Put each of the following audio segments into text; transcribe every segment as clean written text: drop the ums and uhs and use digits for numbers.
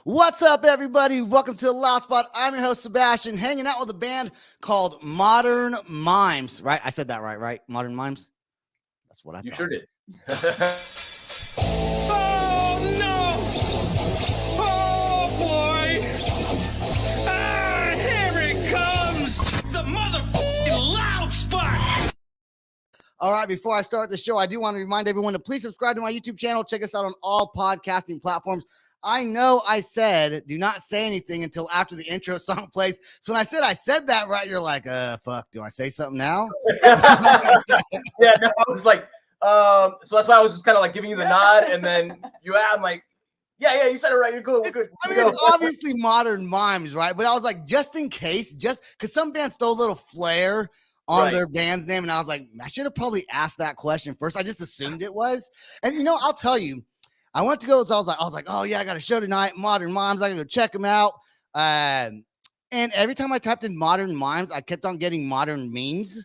What's up, everybody? Welcome to the Loud Spot. I'm your host, Sebastian, hanging out with a band called Modern Mimes. Right? I said that right? Modern Mimes? That's what I thought. You sure did. Oh, no! Oh, boy! Ah, here it comes! The motherfucking Loud Spot! All right, before I start the show, I do want to remind everyone to please subscribe to my YouTube channel. Check us out on all podcasting platforms. I know I said do not say anything until after the intro song plays. So when I said that right, you're like, fuck, do I say something now? Yeah, no, I was like, so that's why I was just kind of like giving you the nod, and then I'm like, yeah, you said it right. You're good. We're good. I mean, it's obviously Modern Mimes, right? But I was like, just in case, just because some bands throw a little flair on their band's name, and I was like, I should have probably asked that question first. I just assumed it was. And you know, I'll tell you, I went to go, so I was like, oh yeah, I got a show tonight, Modern Mimes. I gotta go check them out. And every time I typed in Modern Mimes, I kept on getting Modern Memes.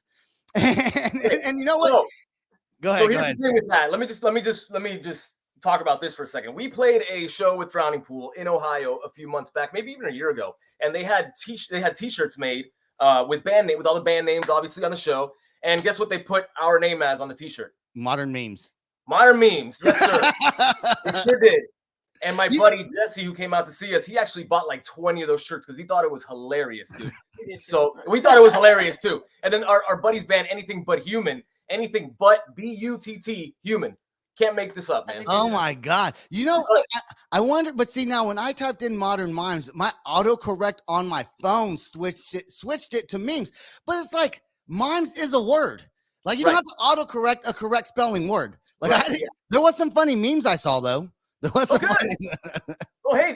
and you know what? So, go ahead. So here's the thing with that. Let me just talk about this for a second. We played a show with Drowning Pool in Ohio a few months back, maybe even a year ago, and they had t-shirts made with all the band names, obviously, on the show. And guess what they put our name as on the t-shirt? Modern Memes. Modern Memes, yes, sir. They sure did. And my buddy Jesse, who came out to see us, he actually bought like 20 of those shirts because he thought it was hilarious, dude. So we thought it was hilarious too. And then our buddy's band, Anything But Human, anything but B-U-T-T, human. Can't make this up, man. Oh my God. You know, I wonder, but see, now when I typed in Modern Mimes, my autocorrect on my phone switched it to memes. But it's like, mimes is a word. Like, you don't have to autocorrect a correct spelling word. Like, there was some funny memes I saw, though. There was some funny. Oh, hey,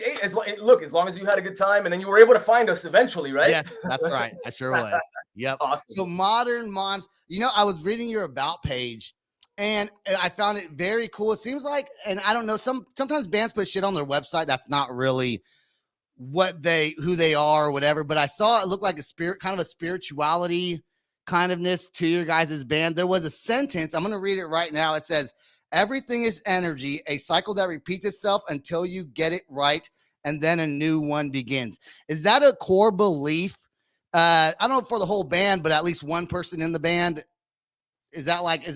look, as long as you had a good time and then you were able to find us eventually, right? Yes, that's right. I sure was. Yep. Awesome. So Modern Mimes, you know, I was reading your About page, and I found it very cool. It seems like, and I don't know, sometimes bands put shit on their website that's not really who they are or whatever, but I saw it looked like kind of a spirituality kind ofness to your guys' band. There was a sentence, I'm going to read it right now. It says, everything is energy, a cycle that repeats itself until you get it right, and then a new one begins. Is that a core belief? I don't know for the whole band, but at least one person in the band. Is that like a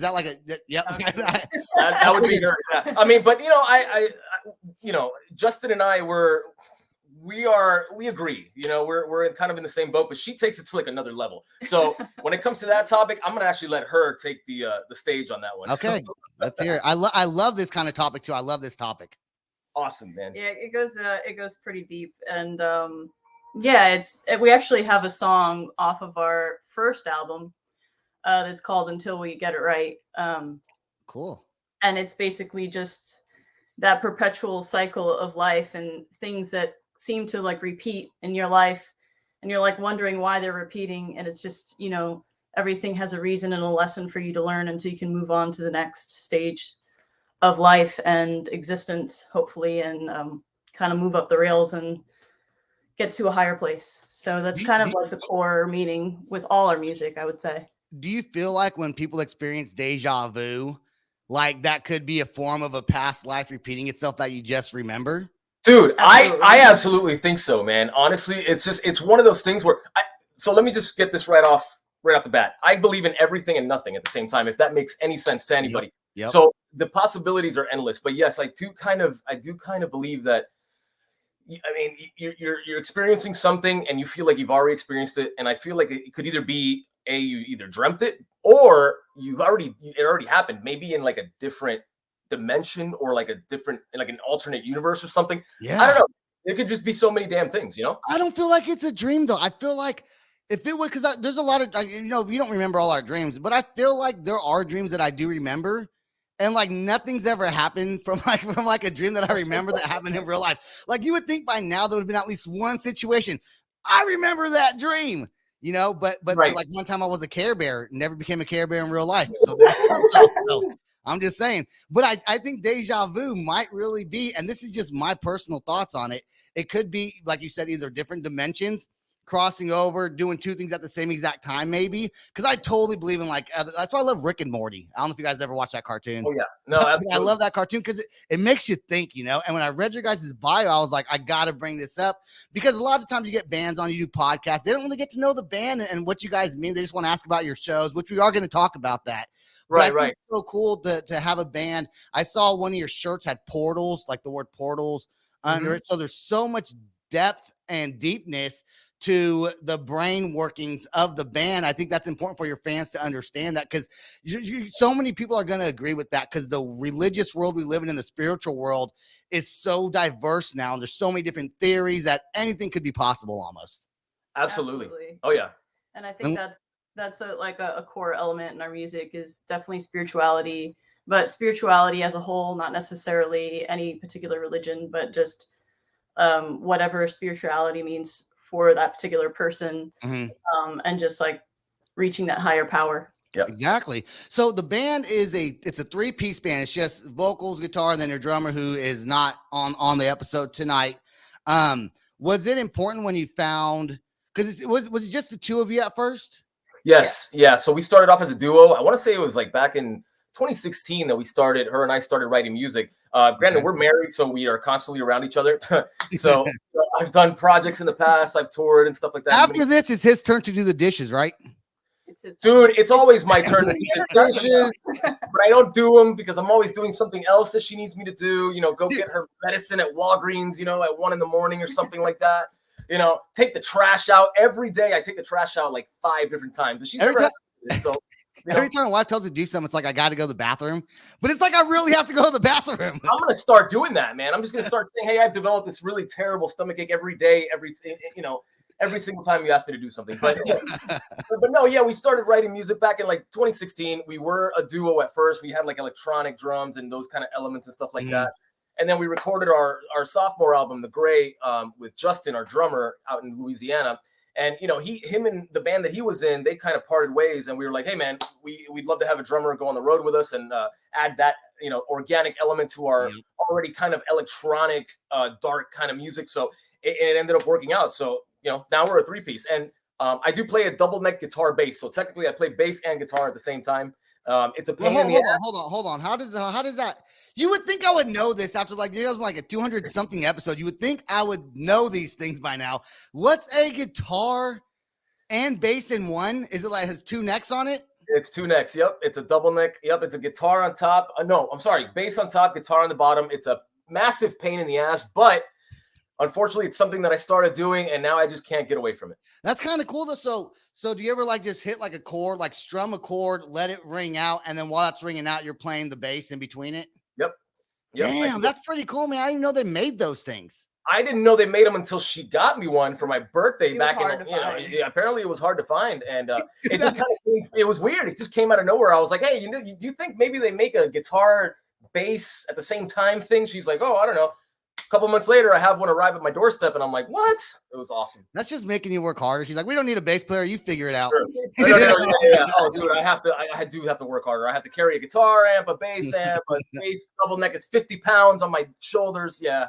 yep? that would be her. Yeah. I mean, but you know, Justin and I we agree. You know, we're kind of in the same boat, but she takes it to like another level. So when it comes to that topic, I'm gonna actually let her take the stage on that one. Okay, let's hear it. I love this kind of topic too. I love this topic. Awesome, man. Yeah, it goes pretty deep, and we actually have a song off of our first album that's called "Until We Get It Right." Cool. And it's basically just that perpetual cycle of life and things that seem to like repeat in your life, and you're like wondering why they're repeating, and it's just, you know, everything has a reason and a lesson for you to learn until you can move on to the next stage of life and existence, hopefully, and kind of move up the rails and get to a higher place. So that's kind of like the core meaning with all our music, I would say. Do you feel like when people experience deja vu, like that could be a form of a past life repeating itself that you just remember? Dude, I absolutely think so, man. Honestly, it's one of those things where so let me just get this right off the bat. I believe in everything and nothing at the same time, if that makes any sense to anybody. Yep. So the possibilities are endless. But yes, I do kind of believe that. I mean, you're experiencing something and you feel like you've already experienced it, and I feel like it could either be you either dreamt it or it already happened, maybe in like a different dimension or like an alternate universe or something. Yeah, I don't know. It could just be so many damn things, you know. I don't feel like it's a dream though. I feel like if it was, because there's a lot of, you know, we don't remember all our dreams, but I feel like there are dreams that I do remember, and like nothing's ever happened from a dream that I remember that happened in real life. Like you would think by now there would have been at least one situation I remember that dream, you know. But right. Like one time I was a Care Bear, never became a Care Bear in real life. So I'm just saying. But I think deja vu might really be, and this is just my personal thoughts on it. It could be, like you said, either different dimensions crossing over, doing two things at the same exact time, maybe. Because I totally believe in like that's why I love Rick and Morty. I don't know if you guys ever watched that cartoon. Oh yeah, no, But absolutely. I love that cartoon because it makes you think, you know. And when I read your guys' bio, I was like, I gotta bring this up because a lot of times you get bands on, you do podcasts, they don't really get to know the band and what you guys mean. They just want to ask about your shows, which we are going to talk about that. But I think it's so cool to have a band. I saw one of your shirts had portals, like the word portals under it. So there's so much depth and deepness to the brain workings of the band. I think that's important for your fans to understand that because so many people are going to agree with that because the religious world we live in the spiritual world is so diverse now. And there's so many different theories that anything could be possible almost. Absolutely. Oh yeah. And I think that's a core element in our music is definitely spirituality, but spirituality as a whole, not necessarily any particular religion, but just whatever spirituality means for that particular person, and just like reaching that higher power. Yeah, exactly. So the band it's a 3-piece band. It's just vocals, guitar, and then your drummer who is not on the episode tonight. Was it important when you found, because was it just the two of you at first? Yes. Yeah. So we started off as a duo. I want to say it was like back in 2016 that her and I started writing music. Granted, we're married, so we are constantly around each other. So I've done projects in the past. I've toured and stuff like that. After this, it's his turn to do the dishes, right? Dude, it's always my turn to do the dishes, but I don't do them because I'm always doing something else that she needs me to do. You know, go get her medicine at Walgreens, you know, at 1 a.m. or something like that. You know, take the trash out every day. I take the trash out like 5 different times. But she's never had it, so every time my wife tells me to do something, it's like I got to go to the bathroom. But it's like I really have to go to the bathroom. I'm gonna start doing that, man. I'm just gonna start saying, "Hey, I've developed this really terrible stomachache every day, every single time you ask me to do something." But no, yeah, we started writing music back in like 2016. We were a duo at first. We had like electronic drums and those kind of elements and stuff like that. And then we recorded our sophomore album, The Gray, with Justin, our drummer, out in Louisiana. And, you know, him and the band that he was in, they kind of parted ways. And we were like, hey, man, we'd love to have a drummer go on the road with us and add that, you know, organic element to our already kind of electronic, dark kind of music. So it ended up working out. So, you know, now we're a 3-piece. And I do play a double neck guitar bass. So technically I play bass and guitar at the same time. It's a pain in the ass. Hold on. How does that? You would think I would know this after like a 200 something episode. You would think I would know these things by now. What's a guitar and bass in one? Is it like has 2 necks on it? It's 2 necks. Yep. It's a double neck. Yep. It's a guitar on top. No, I'm sorry. Bass on top, guitar on the bottom. It's a massive pain in the ass, but unfortunately, it's something that I started doing, and now I just can't get away from it. That's kind of cool, though. So do you ever like just hit like a chord, like strum a chord, let it ring out, and then while that's ringing out, you're playing the bass in between it? Yep. Damn, that's pretty cool, man. I didn't know they made those things. I didn't know they made them until she got me one for my birthday back in, apparently it was hard to find. And it was weird. It just came out of nowhere. I was like, hey, do you think maybe they make a guitar bass at the same time thing? She's like, oh, I don't know. A couple months later, I have one arrive at my doorstep, and I'm like, what? It was awesome. That's just making you work harder. She's like, we don't need a bass player. You figure it out. Sure. Yeah. Oh, dude, I do have to work harder. I have to carry a guitar amp, a bass amp, a bass double neck. It's 50 pounds on my shoulders. Yeah.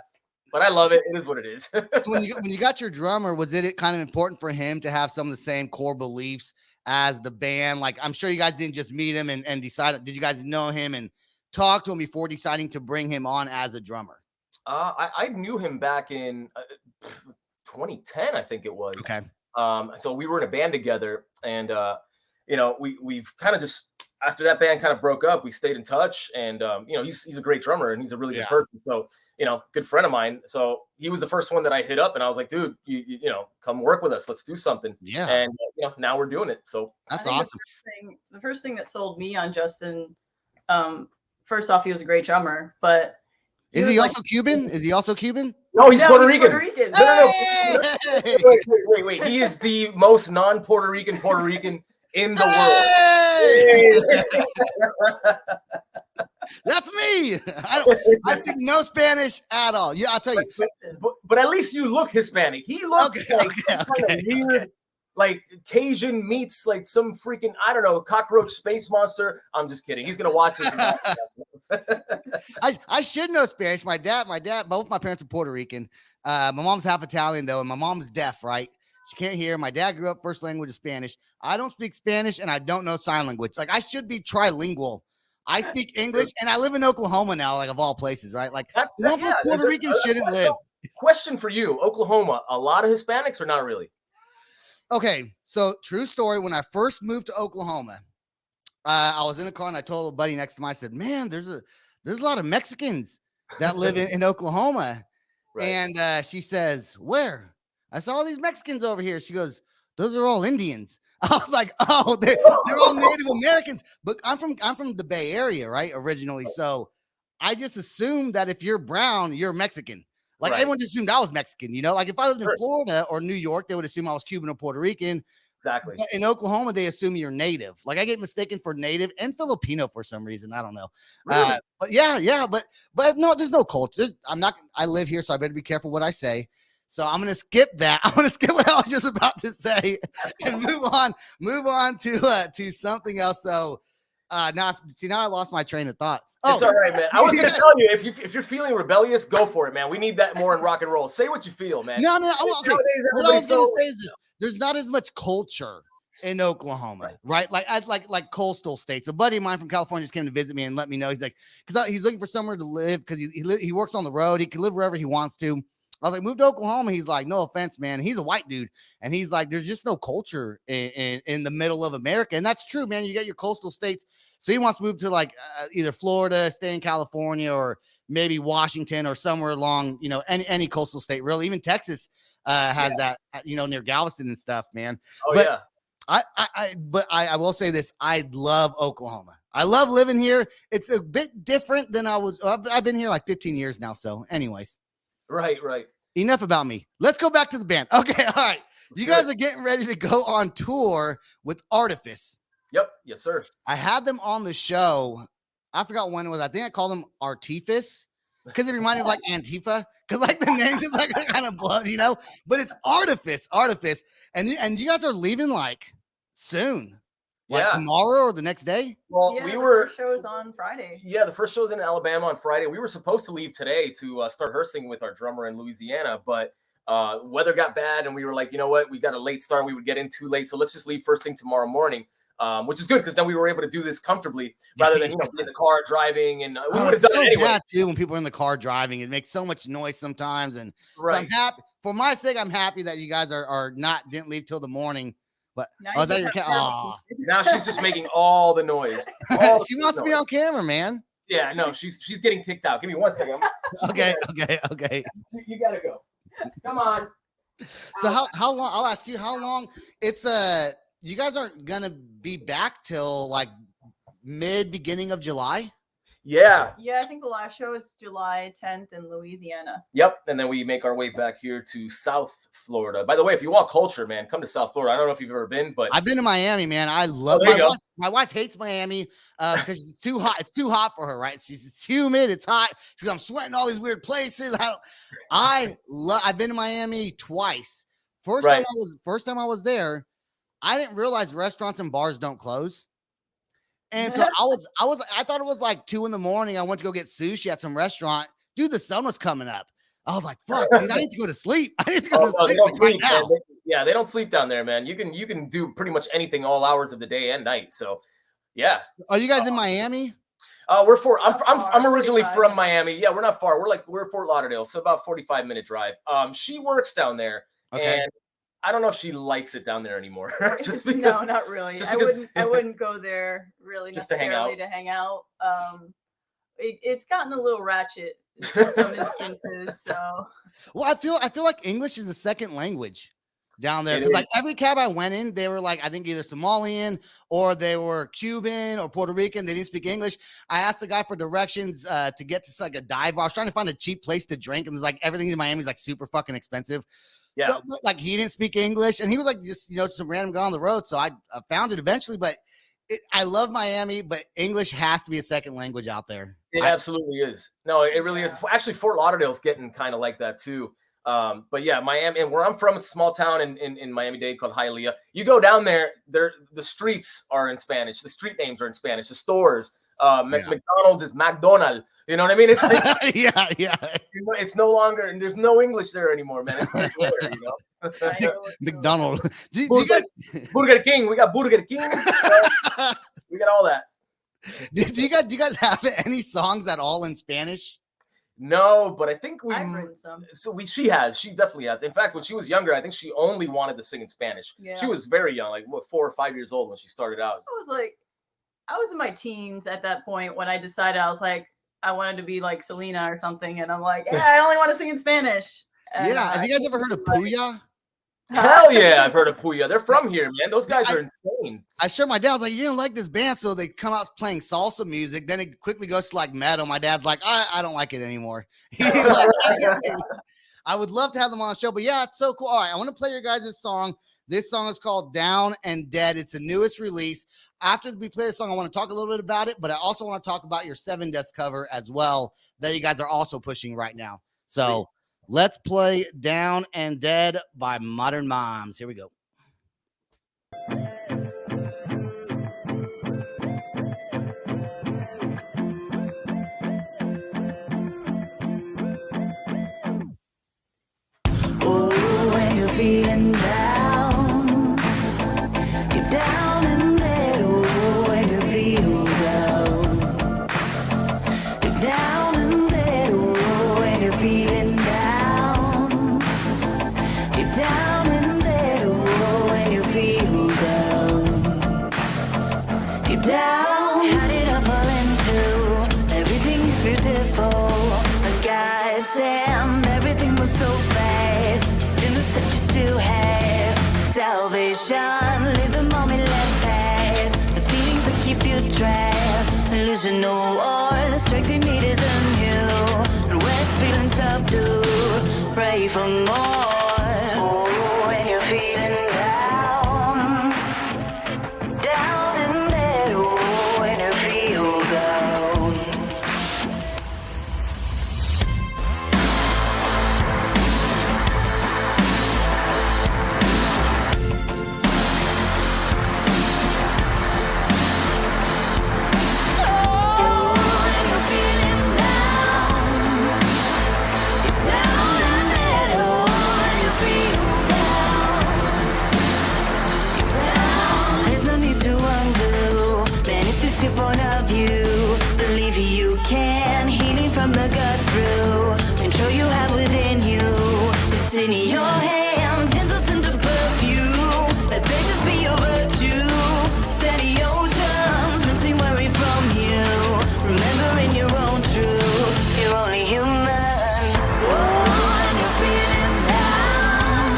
But I love it. It is what it is. So when you got your drummer, was it kind of important for him to have some of the same core beliefs as the band? Like, I'm sure you guys didn't just meet him and decide. Did you guys know him and talk to him before deciding to bring him on as a drummer? I knew him back in 2010, I think it was. Okay. So we were in a band together, and we've kind of just after that band kind of broke up, we stayed in touch, and he's a great drummer and he's a really good person. So good friend of mine. So he was the first one that I hit up, and I was like, dude, you come work with us, let's do something. Yeah. And now we're doing it. So that's awesome. The first thing that sold me on Justin, first off, he was a great drummer, but. Is he also Cuban? Is he also Cuban? No, he's Puerto Rican. Puerto Rican. No. Wait. He is the most non-Puerto Rican in the world. That's me. I speak no Spanish at all. Yeah, I'll tell you. But at least you look Hispanic. He looks kind of weird, like Cajun meets like some freaking, I don't know, cockroach space monster. I'm just kidding. He's gonna watch this. I should know Spanish. My dad, both my parents are Puerto Rican. My mom's half Italian though, and my mom's deaf, right? She can't hear. My dad grew up first language is Spanish. I don't speak Spanish and I don't know sign language. Like I should be trilingual. I speak English and I live in Oklahoma now, like of all places, right? Like the ones with Puerto Ricans shouldn't live. Question for you, Oklahoma, a lot of Hispanics or not really? Okay, so true story. When I first moved to Oklahoma, I was in a car and I told a buddy next to me, I said, man, there's a lot of Mexicans that live in Oklahoma. Right. And she says, where? I saw all these Mexicans over here. She goes, those are all Indians. I was like, oh, they're all Native Americans. But I'm from the Bay Area, right? Originally. So I just assumed that if you're brown, you're Mexican. Like everyone just assumed I was Mexican, you know? Like if I lived in Florida or New York, they would assume I was Cuban or Puerto Rican. Exactly. But in Oklahoma, they assume you're native. Like I get mistaken for native and Filipino for some reason. I don't know. Really? But yeah, but no, there's no culture. I live here, so I better be careful what I say. So I'm gonna skip that. I'm gonna skip what I was just about to say and move on to something else. So now I lost my train of thought. Oh, it's all right, man. I was gonna tell you if you're feeling rebellious, go for it, man. We need that more in rock and roll. Say what you feel, man. No. Okay. What I was gonna say is this: there's not as much culture in Oklahoma, right? Like coastal states. A buddy of mine from California just came to visit me and let me know. He's like, because he's looking for somewhere to live because he works on the road. He can live wherever he wants to. I was like, move to Oklahoma. He's like, no offense, man. He's a white dude. And he's like, there's just no culture in the middle of America. And that's true, man. You got your coastal states. So he wants to move to like either Florida, stay in California, or maybe Washington or somewhere along, you know, any coastal state, really. Even Texas has that, you know, near Galveston and stuff, man. Oh, but yeah. I will say this. I love Oklahoma. I love living here. It's a bit different than I've been here like 15 years now. So anyways. Right. Enough about me. Let's go back to the band. Okay, all right. You guys are getting ready to go on tour with Artifas. Yep. Yes, sir. I had them on the show. I forgot when it was. I think I called them Artifas because it reminded me of like Antifa because like the name just like kind of blood, you know. But it's Artifas, and you guys are leaving like soon. Like tomorrow or the next day? Well, the first show's on Friday. Yeah, the first show's in Alabama on Friday. We were supposed to leave today to start rehearsing with our drummer in Louisiana, but weather got bad, and we were like, you know what? We got a late start. We would get in too late, so let's just leave first thing tomorrow morning, which is good because then we were able to do this comfortably rather than, you know, be in the car driving. And we would have done it anyway. Bad too when people are in the car driving. It makes so much noise sometimes. And so I'm happy. For my sake, I'm happy that you guys didn't leave till the morning. But now she's just making all the noise. She wants to be on camera, man. Yeah, no, she's getting kicked out. Give me 1 second. Okay. You gotta go. Come on. So how long? I'll ask you how long. It's you guys aren't gonna be back till like beginning of July. Yeah. Yeah, I think the last show is July 10th in Louisiana. Yep. And then we make our way back here to South Florida. By the way, if you want culture, man, come to South Florida. I don't know if you've ever been, but I've been to Miami, man. I love my wife hates Miami because it's too hot. It's too hot for her, right? It's humid, it's hot. She's I'm sweating all these weird places. I've been to Miami twice. First time I was there, I didn't realize restaurants and bars don't close. And so I thought it was like 2 a.m. I went to go get sushi at some restaurant. Dude, the sun was coming up. I was like, fuck, dude, I need to go to sleep. I need to go to sleep right now. Yeah, they don't sleep down there, man. You can do pretty much anything all hours of the day and night. So yeah. Are you guys in Miami? I'm originally from Miami. Yeah, we're not far. We're Fort Lauderdale, so about 45-minute drive. She works down there. Okay. And I don't know if she likes it down there anymore. No, not really. I wouldn't go there really just necessarily to hang out. It's gotten a little ratchet in some instances. So well, I feel like English is a second language down there because like every cab I went in, they were like I think either Somalian or they were Cuban or Puerto Rican. They didn't speak English. I asked the guy for directions to get to like a dive bar. I was trying to find a cheap place to drink, and there's like everything in Miami is like super fucking expensive. Yeah. So like he didn't speak English and he was like just, you know, some random guy on the road. So I found it eventually, but I love Miami, but English has to be a second language out there. It absolutely is. No, it really is. Actually, Fort Lauderdale's getting kind of like that too. But yeah, Miami and where I'm from, it's a small town in Miami-Dade called Hialeah. You go down there, the streets are in Spanish. The street names are in Spanish. The stores, McDonald's is McDonald. You know what I mean? It's yeah, yeah. it's no longer, and there's no English there anymore, man. It's pretty rare, you know. McDonald. Do you Burger, guys, Burger King. We got Burger King. We got all that. do you guys have any songs at all in Spanish? No, but I think I've written some. she definitely has. In fact, when she was younger, I think she only wanted to sing in Spanish. Yeah. She was very young, like 4 or 5 years old when she started out. I was in my teens at that point when I decided I was like, I wanted to be like Selena or something. And I'm like, yeah, I only want to sing in Spanish. And, Yeah. Have you guys ever heard of Puya? Hell yeah, I've heard of Puya. They're from here, man. Those guys are insane. I showed my dad. I was like, you didn't like this band, so they come out playing salsa music. Then it quickly goes to like metal. My dad's like, I don't like it anymore. I would love to have them on the show, but yeah, it's so cool. All right, I want to play your guys' song. This song is called Down and Dead. It's the newest release. After we play the song, I want to talk a little bit about it, but I also want to talk about your Sevendust cover as well that you guys are also pushing right now. So let's play Down and Dead by Modern Mimes. Here we go. Oh, when you're feeling down, you're down and dead. Oh, when you feel down, you're down and dead. Oh, when you're feeling down, you're down and dead. Oh, when you feel down, you're down. How did I fall into? Everything is beautiful. Like I said, everything was so fast. Sinners that you still have salvation. Live the moment, let pass. The feelings that keep you trapped, losing no war. The strength you need is in you. And when it's feeling subdued, pray for more. Oh, when you're feeling down, down and dead. Oh, when you feel down. Your point of view, believe you can, healing from the gut through, control you have within you, it's in your hands, gentle scent of perfume, let patience be your virtue, steady oceans, rinsing worry from you, remembering your own truth, you're only human. Oh, when you're feeling down,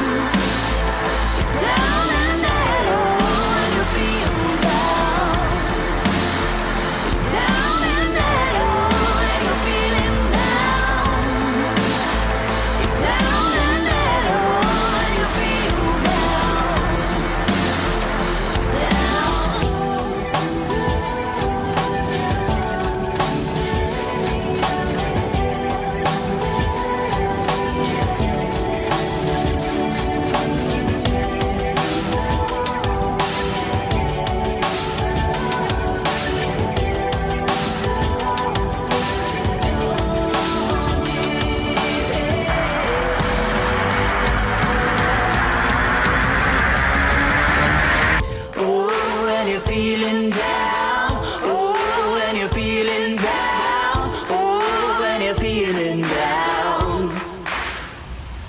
down and dead. Oh, when you feel down, down and dead. Oh, when you're feeling down, down and dead. Oh, when you feel oh, when you're feeling down. Oh, when you're feeling down. Oh, when you're feeling down.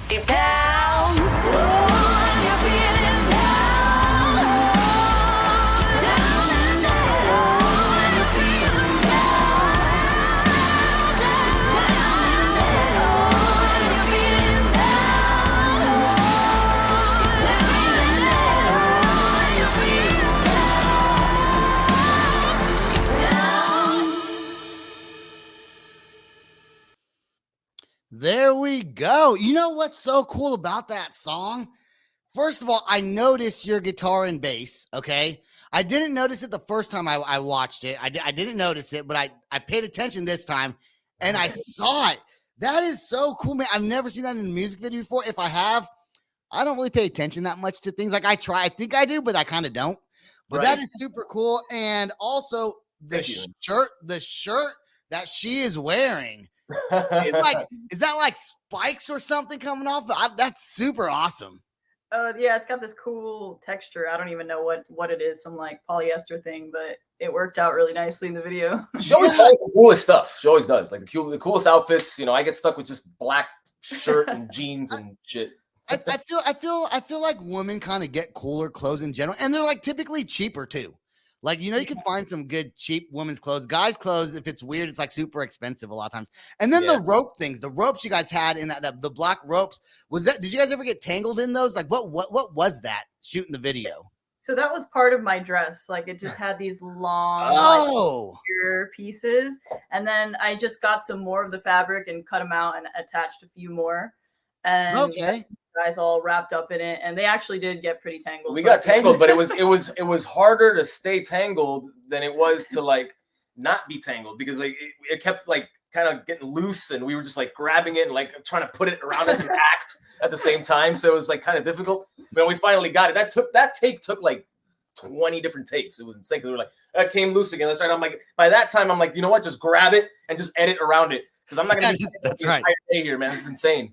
Deep down. Oh, when you're feeling down. Down and dead. Oh, when you're feeling down. Down and dead. Oh, when you're feeling down. Down and dead. Oh, when you're feeling down. There we go. You know what's so cool about that song? First of all, I noticed your guitar and bass, okay? I didn't notice it the first time I watched it. I didn't notice it, but I paid attention this time, and I saw it. That is so cool, man. I've never seen that in a music video before. If I have, I don't really pay attention that much to things. Like I think I do, but I kind of don't. But that is super cool. And also Thank you. the shirt that she is wearing is like, is that like spikes or something coming off? That's super awesome. Oh yeah, it's got this cool texture. I don't even know what it is, some like polyester thing, but it worked out really nicely in the video. She always finds the coolest stuff. She always does, like the coolest outfits. You know, I get stuck with just black shirt and jeans and shit. I feel like women kind of get cooler clothes in general, and they're like typically cheaper too. Like, you know, you can find some good cheap women's clothes. Guys' clothes, if it's weird, it's like super expensive a lot of times. And then the rope things, the ropes you guys had in that the black ropes, did you guys ever get tangled in those? Like what was that shooting the video? So that was part of my dress. Like it just had these long like, sheer pieces. And then I just got some more of the fabric and cut them out and attached a few more. And guys all wrapped up in it, and they actually did get pretty tangled. We got tangled, but it was harder to stay tangled than it was to like not be tangled, because like it kept like kind of getting loose, and we were just like grabbing it and like trying to put it around us and act at the same time. So it was like kind of difficult. But we finally got it. That take took like 20 different takes. It was insane, because we were like, that came loose again. That's right. I'm like, by that time, I'm like, you know what? Just grab it and just edit around it, because I'm not gonna be the entire day here, man. This is insane.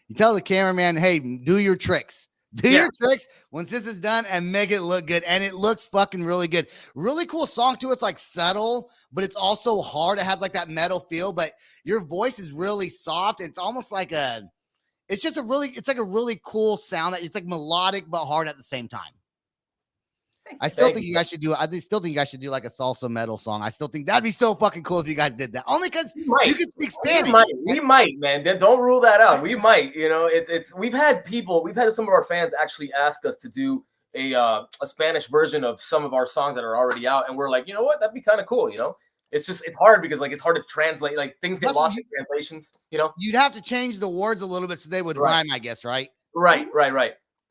You tell the cameraman, hey, do your tricks. Do your tricks once this is done and make it look good. And it looks fucking really good. Really cool song too. It's like subtle, but it's also hard. It has like that metal feel, but your voice is really soft. It's almost like it's like a really cool sound that it's like melodic but hard at the same time. I still think you guys should do like a salsa metal song. I still think that'd be so fucking cool if you guys did that. Only because you can speak Spanish. We might, man. Don't rule that out. We might. You know, we've had some of our fans actually ask us to do a Spanish version of some of our songs that are already out, and we're like, you know what, that'd be kind of cool. You know, it's hard because like it's hard to translate. Like things get lost in translations. You know, you'd have to change the words a little bit so they would rhyme, I guess, right? Right.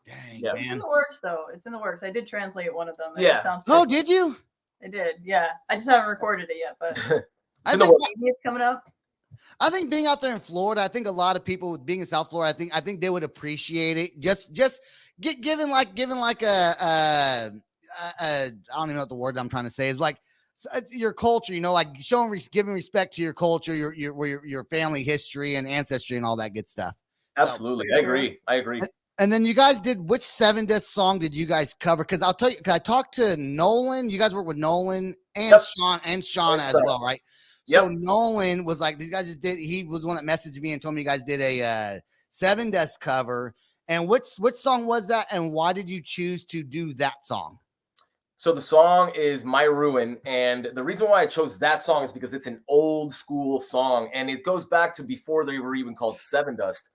Dang, yeah. It's in the works, though. It's in the works. I did translate one of them. Yeah. It sounds good. Oh, did you? I did. Yeah. I just haven't recorded it yet, but I think it's coming up. I think being out there in Florida, I think a lot of people being in South Florida, I think they would appreciate it. Just given like I don't even know what the word I'm trying to say is, like your culture, you know, like giving respect to your culture, your family history and ancestry and all that good stuff. Absolutely, so, I agree. And then you guys did, which Sevendust song did you guys cover? Because I'll tell you, I talked to Nolan. You guys work with Nolan and Sean and Shauna as well, right? So Nolan was like, these guys just did. He was the one that messaged me and told me you guys did a Sevendust cover. And which song was that? And why did you choose to do that song? So the song is My Ruin, and the reason why I chose that song is because it's an old school song, and it goes back to before they were even called Sevendust.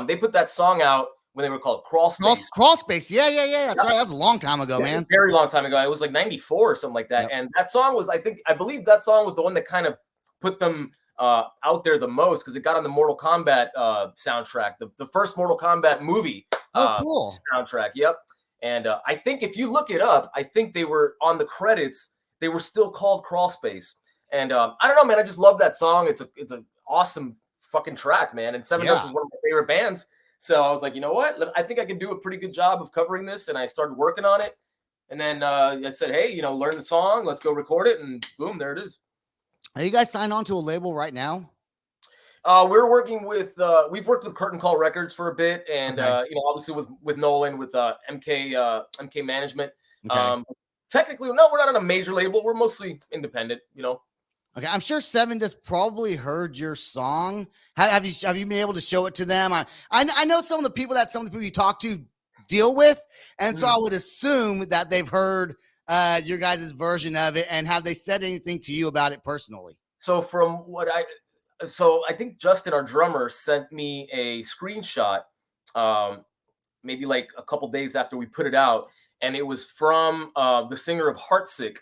They put that song out when they were called Crawlspace. Crawlspace. Yeah. That's right. That was a long time ago, man. A very long time ago. It was like 94 or something like that. Yep. And that song was, I believe that song was the one that kind of put them out there the most, because it got on the Mortal Kombat soundtrack, the first Mortal Kombat movie cool soundtrack. Yep. And I think if you look it up, I think they were on the credits. They were still called Crawlspace. And I don't know, man. I just love that song. It's an awesome fucking track, man. And Sevendust is one of my favorite bands. So I was like, you know what? I think I can do a pretty good job of covering this. And I started working on it. And then I said, hey, you know, learn the song. Let's go record it. And boom, there it is. Are you guys signed on to a label right now? We're working with, we've worked with Curtain Call Records for a bit. And, you know, obviously with Nolan, with MK Management. Okay. Technically, no, we're not on a major label. We're mostly independent, you know. Okay, I'm sure Sevendust probably heard your song. Have you been able to show it to them? I know some of the people you talk to deal with, and so I would assume that they've heard your guys' version of it. And have they said anything to you about it personally? So I think Justin, our drummer, sent me a screenshot, maybe like a couple days after we put it out, and it was from the singer of Heartsick,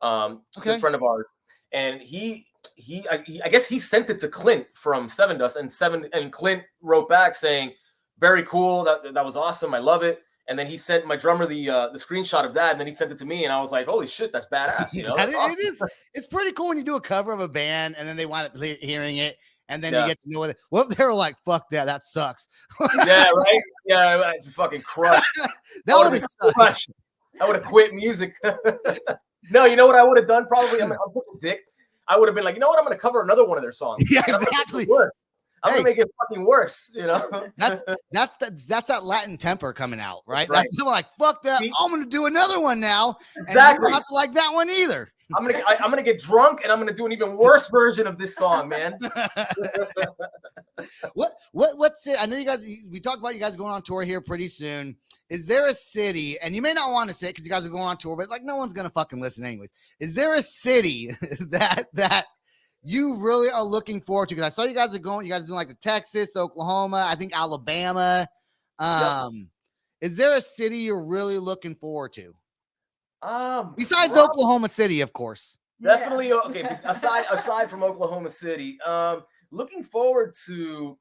a friend of ours. And I guess he sent it to Clint from Sevendust, and Clint wrote back saying, very cool. That was awesome. I love it. And then he sent my drummer the screenshot of that, and then he sent it to me, and I was like, holy shit, that's badass. You know, awesome. It's pretty cool when you do a cover of a band and then they wind up hearing it, and then you get to know it. What if they were like, fuck that sucks? Yeah, right. Yeah, it's a fucking crush. That would have crushed. I would have quit music. No, you know what I would have done? Probably, I'm such a dick. I would have been like, you know what? I'm going to cover another one of their songs. Yeah, And I'm gonna make it exactly. worse. I'm Hey. gonna make it fucking worse. You know. That's that Latin temper coming out, right? right. That's like, fuck that. See? I'm gonna do another one now. Exactly. And you don't have to like that one either. I'm gonna get drunk and I'm gonna do an even worse version of this song, man. What's it? I know you guys. We talked about you guys going on tour here pretty soon. Is there a city? And you may not want to say it because you guys are going on tour, but like no one's gonna fucking listen anyways. Is there a city that you really are looking forward to? Because I saw you guys are going. You guys are doing like the Texas, Oklahoma, I think Alabama. Yep. Is there a city you're really looking forward to? Besides well, Oklahoma City, of course. Definitely. Yes. Okay. Aside from Oklahoma City, looking forward to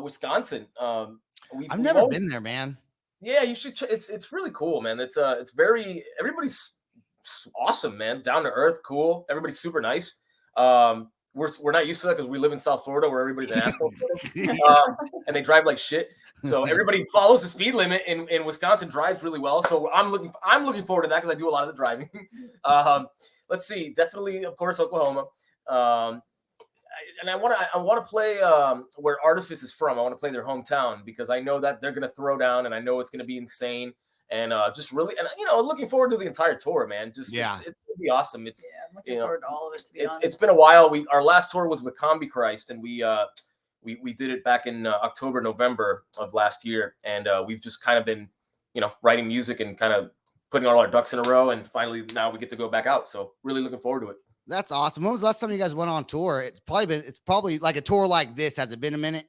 Wisconsin. I've never been there, man. Yeah, you should. It's really cool, man. It's very everybody's awesome, man. Down to earth, cool. Everybody's super nice. We're not used to that because we live in South Florida where everybody's an asshole, and they drive like shit. So everybody follows the speed limit in Wisconsin, drives really well. So I'm looking forward to that because I do a lot of the driving. Let's see, definitely, of course, Oklahoma. And I want to play where Artifas is from. I want to play their hometown because I know that they're gonna throw down, and I know it's gonna be insane. And just really, and looking forward to the entire tour, man. Just it's gonna be awesome. I'm looking forward to all of it. To be honest, it's been a while. Our last tour was with Combi Christ, and we did it back in October, November of last year, and we've just kind of been, writing music and kind of putting all our ducks in a row, and finally now we get to go back out. So really looking forward to it. That's awesome. When was the last time you guys went on tour? It's probably like a tour like this. Has it been a minute?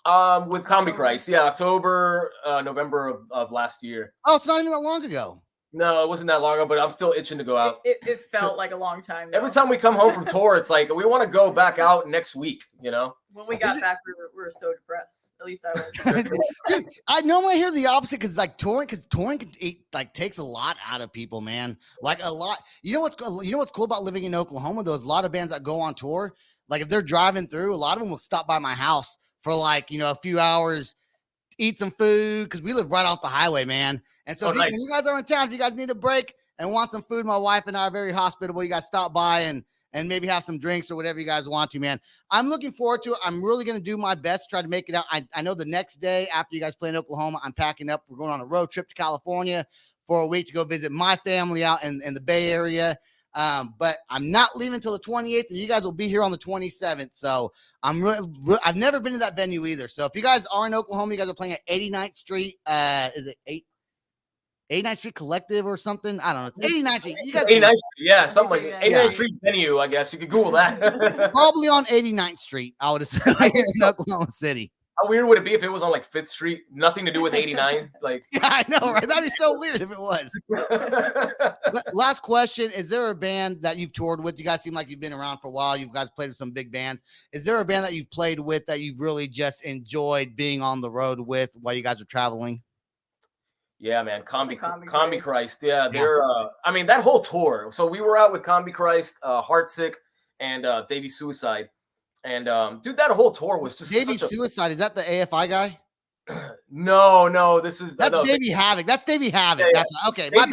With Combi Christ, yeah, October, November of last year. Oh, it's not even that long ago. No, it wasn't that long ago, but I'm still itching to go out. It felt like a long time. Every time we come home from tour, it's like we want to go back out next week. When we got back, we were so depressed. At least I was. Dude, I normally hear the opposite because touring takes a lot out of people, man. Like a lot. You know what's cool about living in Oklahoma? There's a lot of bands that go on tour. Like if they're driving through, a lot of them will stop by my house for like a few hours, eat some food because we live right off the highway, man. And so when you guys are in town, if you guys need a break and want some food, my wife and I are very hospitable. You guys stop by and maybe have some drinks or whatever you guys want to, man. I'm looking forward to it. I'm really going to do my best to try to make it out. I know the next day after you guys play in Oklahoma, I'm packing up. We're going on a road trip to California for a week to go visit my family out in the Bay Area. But I'm not leaving until the 28th, and you guys will be here on the 27th. So I've never been to that venue either. So if you guys are in Oklahoma, you guys are playing at 89th Street. Is it 89th Street Collective or something? I don't know. It's 89th Street. You guys 89th Street, yeah, something like 89th Street venue, I guess. You could Google that. It's probably on 89th Street, I would assume, in Oklahoma City. How weird would it be if it was on like 5th Street? Nothing to do with 89. Like, yeah, I know, right? That'd be so weird if it was. Last question. Is there a band that you've toured with? You guys seem like you've been around for a while. You guys played with some big bands. Is there a band that you've played with that you've really just enjoyed being on the road with while you guys are traveling? Yeah, man. Combi Christ. Yeah, they're that whole tour. So we were out with Combi Christ, Heartsick, and Davey Suicide. And dude, that whole tour was just Davey Suicide. Is that the AFI guy? No, that's Davey Havoc. That's Davey Havoc. Yeah. That's okay. Davey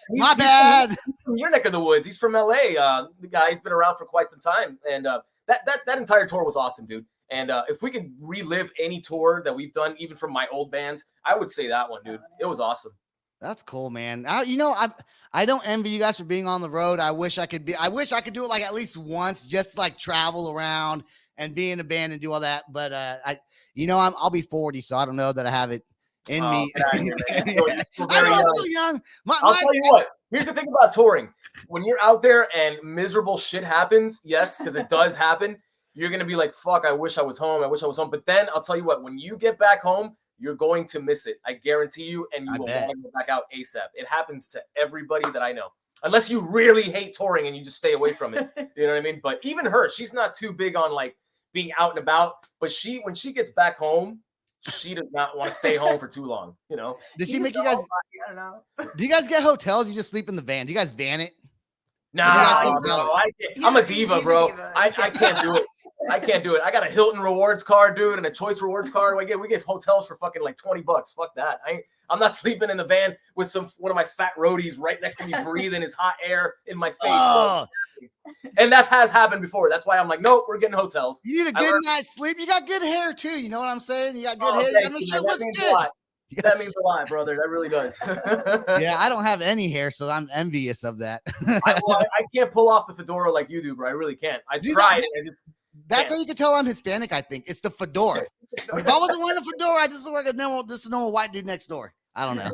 My bad. Suicide. He's from your neck of the woods. He's from LA. The guy's been around for quite some time, and that entire tour was awesome, dude. And if we could relive any tour that we've done, even from my old bands, I would say that one, dude. It was awesome. That's cool, man. I don't envy you guys for being on the road. I wish I could do it like at least once, just like travel around and be in a band and do all that. But I'll be 40, so I don't know that I have it in me. I'm too young. I'll tell you what. Here's the thing about touring: when you're out there and miserable shit happens, yes, because it does happen. You're going to be like, fuck, I wish I was home. But then I'll tell you what, when you get back home, you're going to miss it. I guarantee you. And you will want to go back out ASAP. It happens to everybody that I know. Unless you really hate touring and you just stay away from it. You know what I mean? But even her, she's not too big on like being out and about. But when she gets back home, she does not want to stay home for too long. Does she make you guys? I don't know. Do you guys get hotels? You just sleep in the van? Do you guys van it? Nah, can bro, sell I'm a He's diva, a bro. diva. I can't do it. I can't do it. I got a Hilton rewards card, dude, and a Choice rewards card. We get hotels for fucking like $20. Fuck that. I'm not sleeping in the van with one of my fat roadies right next to me, breathing his hot air in my face. Oh, And that has happened before. That's why I'm like, nope, we're getting hotels. you need a good night's sleep. You got good hair too. You know what I'm saying? You got good Oh, hair. thank I mean, you, shit man. That looks means a good. lot. That means a lot, brother. That really does. Yeah, I don't have any hair, so I'm envious of that. I can't pull off the fedora like you do, bro. I really can't. I tried. That's how you can tell I'm Hispanic, I think. It's the fedora. If I wasn't wearing a fedora, I just look like a normal white dude next door. I don't know.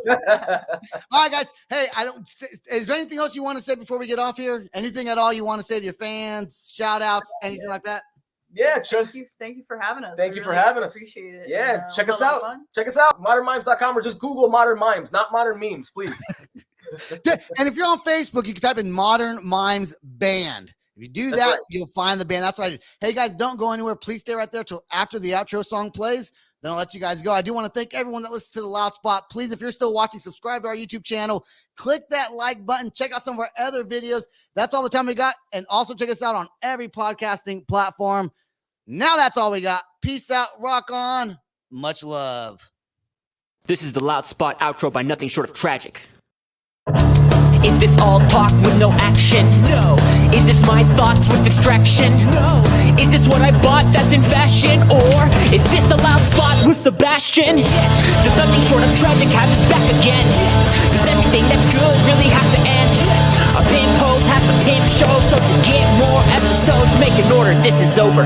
All right, guys. Hey, is there anything else you want to say before we get off here? Anything at all you want to say to your fans, shout outs, anything like that? Yeah, Thank you for having us. Thank We you for really having us. Appreciate it. Yeah, And, check we us had a lot out. of fun. Check us out, modernmimes.com, or just Google Modern Mimes, not Modern Memes, please. And if you're on Facebook, you can type in Modern Mimes Band. If you do That's that, right. you'll find the band. That's what I did. Hey, guys, don't go anywhere. Please stay right there till after the outro song plays. Then I'll let you guys go. I do want to thank everyone that listens to The Loud Spot. Please, if you're still watching, subscribe to our YouTube channel. Click that like button. Check out some of our other videos. That's all the time we got. And also check us out on every podcasting platform. Now that's all we got. Peace out. Rock on. Much love. This is the Loud Spot outro by nothing short of tragic. Is this all talk with no action? No. Is this my thoughts with distraction? No. Is this what I bought that's in fashion? Or is this the Loud Spot with Sebastian? Yes. Does nothing short of tragic have us back again? Yes. Does everything that's good really have to end? Yes. A pimp host has to pimp show, so to get more episodes, make an order, this is over.